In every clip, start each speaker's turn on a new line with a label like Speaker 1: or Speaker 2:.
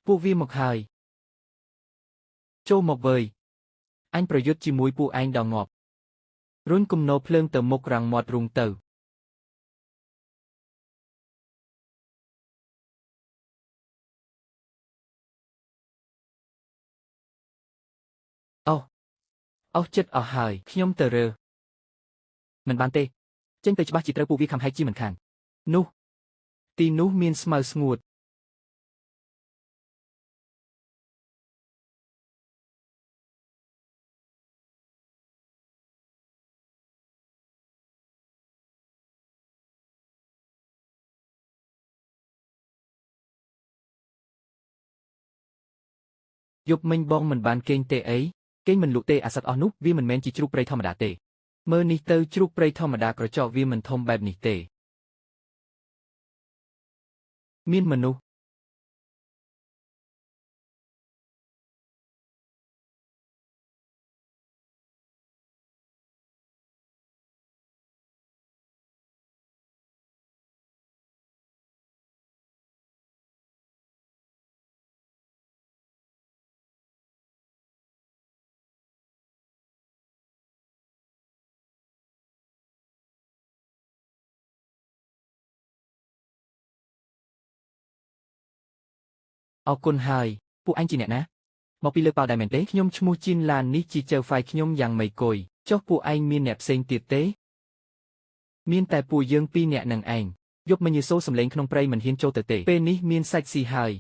Speaker 1: ពួកវាមកហើយចូលមកវើយអញប្រយុទ្ធជាមួយពួកឯងដល់ងាប់រុញគំនរភ្លើងទៅមុខរាំងមាត់រុងទៅអូចិត្តអស់ហើយខ្ញុំទៅរើមិនបានទេចេញទៅច្បាស់ជាត្រូវពួកវាខំហែកជាមិនខាននោះទីនោះមានស្មៅស្ងួតយប់មិញបងមិនបានគេងទេអីគេងមិនលក់ទេអាសត្វអស់នោះវាមិនមែនជាជ្រូកព្រៃធម្មតាទេមើលនេះទៅជ្រូកព្រៃធម្មតាក្រចកវាមិនធំបែបនេះទេមានមនុស្សអរគុណហើយពួកអញជាអ្នកណាមកពីលើកប៉ៅដែរមែនទេខ្ញុំឈ្មោះជីនឡាននេះជីជើហ្វាយខ្ញុំយ៉ាងម៉េចគុយចុះពួកឯងមានអ្នកផ្សេងទៀតទេមានតែពួកយើងពីរនាក់នឹងឯងយប់មិញយេសូសំឡេងក្នុងព្រៃមិនហ៊ានចូលទៅទេពេលនេះមានសាច់ស៊ីហើយ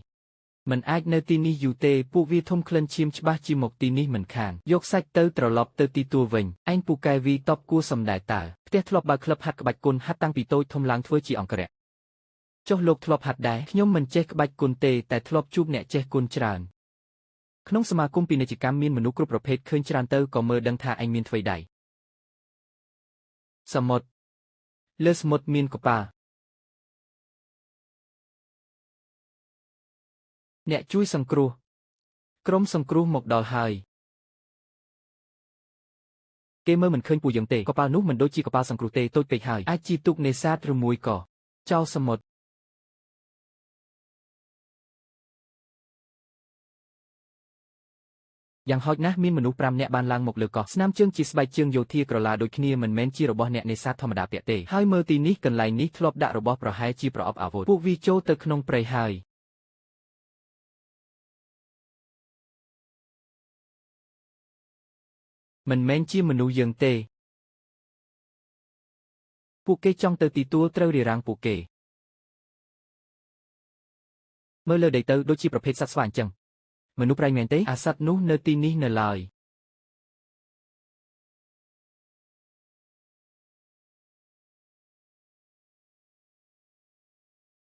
Speaker 1: មិនអាចនៅទីនេះយូរទេពួកវាធំក្លិនឈាមច្បាស់ជាមកទីនេះមិនខានយកសាច់ទៅត្រឡប់ទៅទីទួលវិញឯងពូកែវីតបគួរសំដែរតើផ្ទះធ្លាប់បើក្លឹបហាត់ក្បាច់គុនហាត់តាំងពីតូចធំឡើងធ្វើជាអង្គរៈចុះលោកធ្លាប់ហាត់ដែរខ្ញុំមិនចេះក្បាច់គុនទេតែធ្លាប់ជួបអ្នកចេះគុនច្រើនក្នុងសមាគមពាណិជ្ជកម្មមានមនុស្សគ្រប់ប្រភេទឃើញច្រើនទៅក៏មើលដឹងថាឯងមានអ្វីដែរសមុទ្រលើសមុទ្រមានកប៉ាល់អ្នកជួយសង្គ្រោះក្រុមសង្គ្រោះមកដល់ហើយគេមើលមិនឃើញពួកយើងទេកប៉ាល់នោះមិនដូចជាកប៉ាល់សង្គ្រោះទេតូចពេកហើយអាចជាទូកនេសាទឬមួយក៏ចោលសមុទ្រយ៉ាងហោចណាស់មានមនុស្ស5នាក់បានឡើងមកលើកោះស្នាមជើងជាស្បែកជើងយោធាក្រឡាដូចគ្នាមិនមែនជារបស់អ្នកនេសាទធម្មតាពាក់ទេហើយមើលទីនេះកន្លែងនេះធ្លាប់ដាក់របស់ប្រហែលជាប្រអប់អាវុធពួកវាចូលទៅក្នុងព្រៃហើយមិនមែនជាមនុស្សយើងទេពួកគេចង់ទៅទីទួលត្រូវរារាំងពួកគេមើលលើដីទៅដូចជាប្រភេទសត្វស្វាអញ្ចឹងមនុស្សប្រៃមែនទេអាសត្វនោះនៅទីនេះនៅឡើយ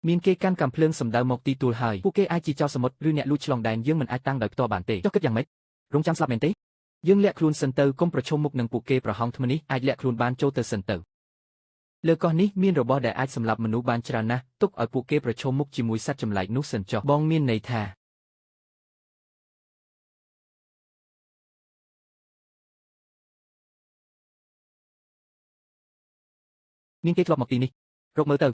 Speaker 1: មានគេកាន់កាំភ្លើងសម្ដៅមកទីទួលហើយពួកគេអាចជាចៅសមុទ្រឬអ្នកលួចឆ្លងដែនយើងមិនអាចតាំងដោយផ្ទាល់បានទេចុះគិតយ៉ាងម៉េចរងចាំស្លាប់មែនទេយើងលាក់ខ្លួនសិនទៅកុំប្រឈមមុខនឹងពួកគេប្រហោងថ្មនេះអាចលាក់ខ្លួនបានចូលទៅសិនទៅលើកោះនេះមានរបស់ដែលអាចសម្លាប់មនុស្សបានច្រើនណាស់ទុកឲ្យពួកគេប្រឈមមុខជាមួយសត្វចម្លែកនោះសិនចុះបងមានន័យថាមានគេធ្លាប់មកទីនេះរកមើលទៅ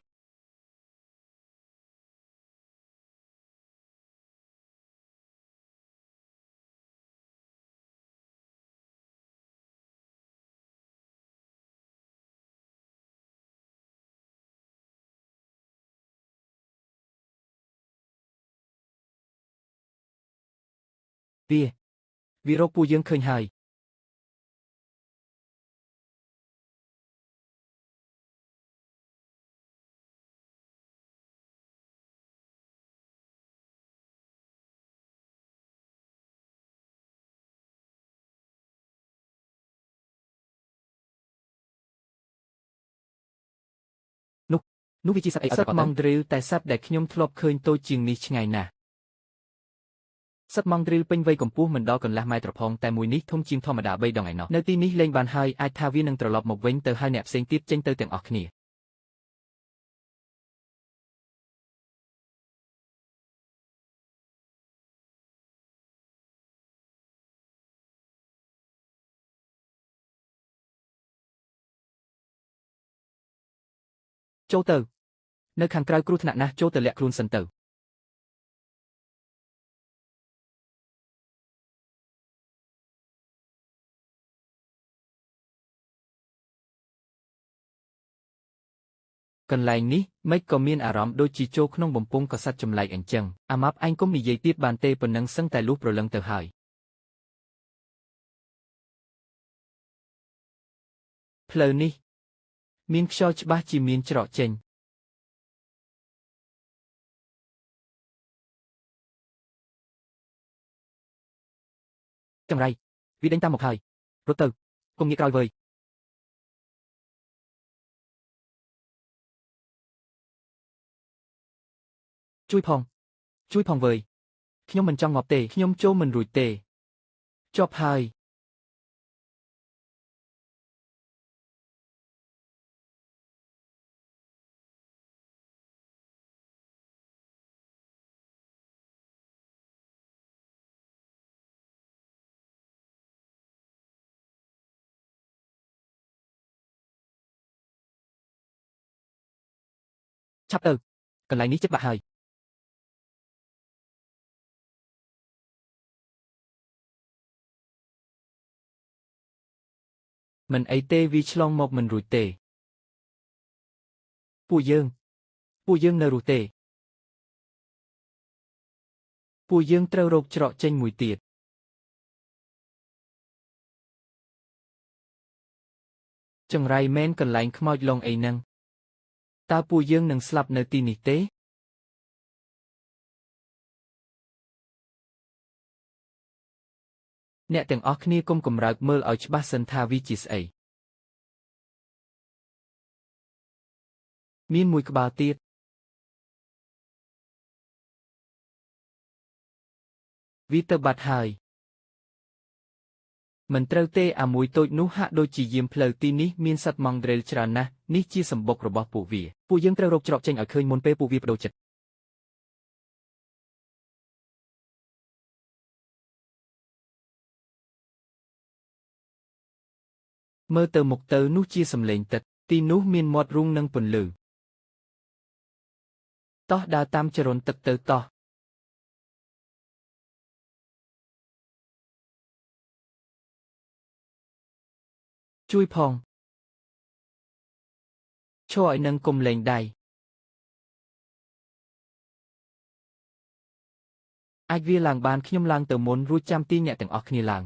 Speaker 1: វារកពួកយើងឃើញហើយនោះវាជាសត្វអីសត្វម៉ង់ឌ្រីលតែសត្វដែលខ្ញុំធ្លាប់ឃើញតូចជាងនេះឆ្ងាយណាស់សត្វម៉ង់ឌ្រីលពេញវ័យកម្ពស់មិនដល់កន្លះម៉ែត្រផងតែមួយនេះធំជាងធម្មតា3 ដងឯណោះនៅទីនេះលេងបានហើយអាចថាវានឹងត្រឡប់មកវិញទៅហើយអ្នកផ្សេងទៀតចេញទៅទាំងអស់គ្នាចូលទៅនៅខាងក្រៅគ្រោះថ្នាក់ណាស់ចូលទៅលាក់ខ្លួនសិនទៅ កន្លែងនេះមិនក៏មានអារម្មណ៍ដូចជាចូលក្នុងបំពង់កសត្វចម្លែកអញ្ចឹងអាម៉ាប់អញកុំនិយាយទៀតបានទេប៉ុណ្ណឹងសឹងតែលុះព្រលឹងទៅហើយផ្លូវនេះមានខ្យល់ច្បាស់ជាមានច្រកចេញចង្រៃវាដេញតាមមកហើយរត់ទៅកុំងាកក្រោយវើយជួយផងវើយខ្ញុំមិនចង់ងាប់ទេខ្ញុំចូលមិនរួចទេជាប់ហើយឆាប់ទៅកន្លែងនេះជិតបាក់ហើយមិនអីទេវាឆ្លងមកមិនរួចទេពួកយើងនៅរស់ទេពួកយើងត្រូវរកច្រកចេញមួយទៀតចង្រៃមែនកន្លែងខ្មោចលងអីហ្នឹងតើពួកយើងនឹងស្លាប់នៅទីនេះទេអ្នកទាំងអស់គ្នាកុំកម្រើកមើលឲ្យច្បាស់សិនថាវាជាស្អីមានមួយក្បាលទៀតវាទៅបាត់ហើយមិនត្រូវទេអាមួយតូចនោះហាក់ដូចជាយាមផ្លូវទីនេះមានសត្វម៉ង់ដ្រេលច្រើនណាស់នេះជាសម្បុករបស់ពួកវាពួកយើងត្រូវរកច្រកចេញឲ្យឃើញមុនពេលពួកវាបដូរចិត្តមើលទៅមុខទៅនោះជាសំឡេងទឹកទីនោះមានមាត់រូងនិងពន្លឺតោះដើរតាមចរន្តទឹកទៅតោះជួយផងឈរឲ្យនឹងកុំលែងដៃអាចវាឡើងបានខ្ញុំឡើងទៅមុនរួចចាំទាញអ្នកទាំងអស់គ្នាឡើង